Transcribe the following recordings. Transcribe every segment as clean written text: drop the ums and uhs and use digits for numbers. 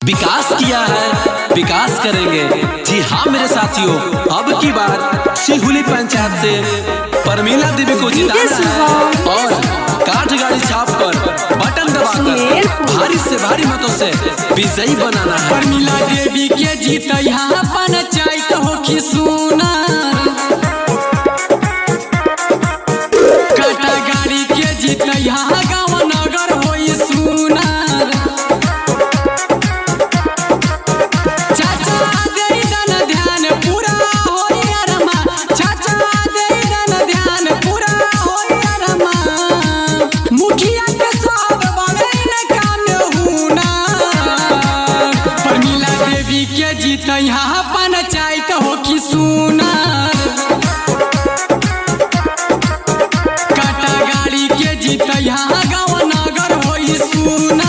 विकास किया है, विकास करेंगे। जी हाँ मेरे साथियों, अब की बार सिहुली पंचायत से परमीला देवी को जिताना है और काठ गाड़ी छाप पर बटन दबाकर भारी से भारी मतों से विजयी बनाना है। परमीला देवी के जीत यहाँ पंचायत हो कि सुना, काटा गाड़ी के जीत यहाँ गाँव नगर हो सुना। चाचा दे दन ध्यान पूरा हो रमा, चाचा दे दन ध्यान पूरा हो रमा। मुखिया के सब बगैन काम हुना, परमीला देवी के जीत यहाँ पंचायत हो कि सुना, काटा गाड़ी के जीत यहाँ गाँव नगर हो सुना।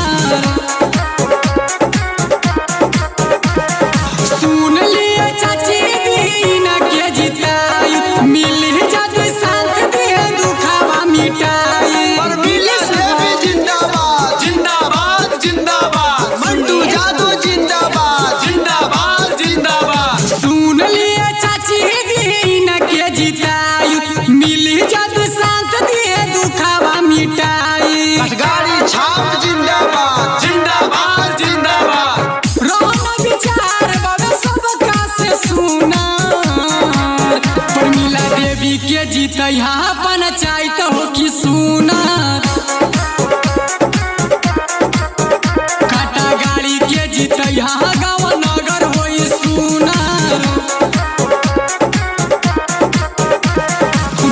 सुन लिए चाची दीन के जिताई, मिली जद शांत दिए दुखावा मिटाई। परमीला देवी जिंदाबाद जिंदाबाद जिंदाबाद, मंटू जादव जिंदाबाद जिंदाबाद जिंदाबाद। सुन लिए चाची दीन के जिताई, मिली जद शांत दिए दुखावा मिटाई। गाड़ी छाप जिंदाबाद जिंदाबाद जिंदाबाद। रोहन विचार बाबे सबका से सुना, परमीला देवी के जीत यहाँ पंचायत हो कि सुना, काटा गाड़ी के जीत यहाँ गाँव नगर हो सुना।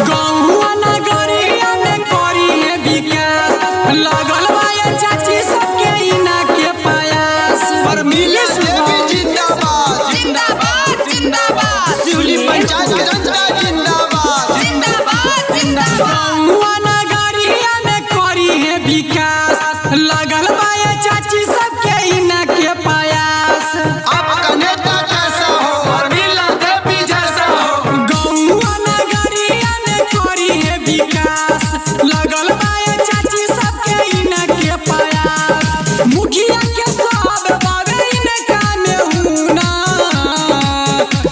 गौआ नगरिया में करी है विकास, लगल बा ये चाची सबके इना के पायास। परमीला देवी जिंदाबाद जिंदाबाद जिंदाबाद। सिहुली पंचायत के जनता जिंदाबाद जिंदाबाद जिंदाबाद। गौआ नगरिया में करी है विकास, लगल बा ये चाची सबके इना के पायास। आपका नेता कैसा हो, परमीला देवी जैसा हो। गौआ नगरिया में करी है विकास, लगल बा ये चाची सबके इना के पायास। मुखिया के सब बाबे इनका में हुना,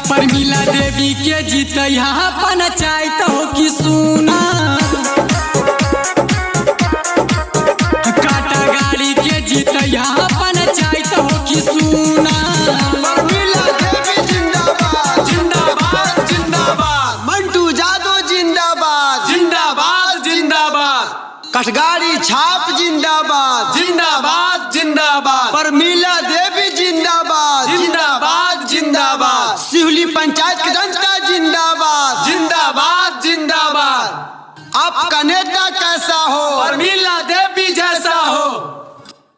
परमीला देवी के जीत यहाँ पंचायत हो कि सुना, काटा गाड़ी के जीत यहाँ पंचायत हो कि सुना। परमीला देवी जिंदाबाद जिंदाबाद जिंदाबाद, मंटू जादव जिंदाबाद जिंदाबाद जिंदाबाद। कठगाड़ी छाप जिंदाबाद जिंदाबाद जिंदाबाद। परमीला देवी जिंदाबाद जिंदाबाद जिंदाबाद। सिहुली पंचायत की जनता जिंदाबाद जिंदाबाद जिंदाबाद। आपका नेता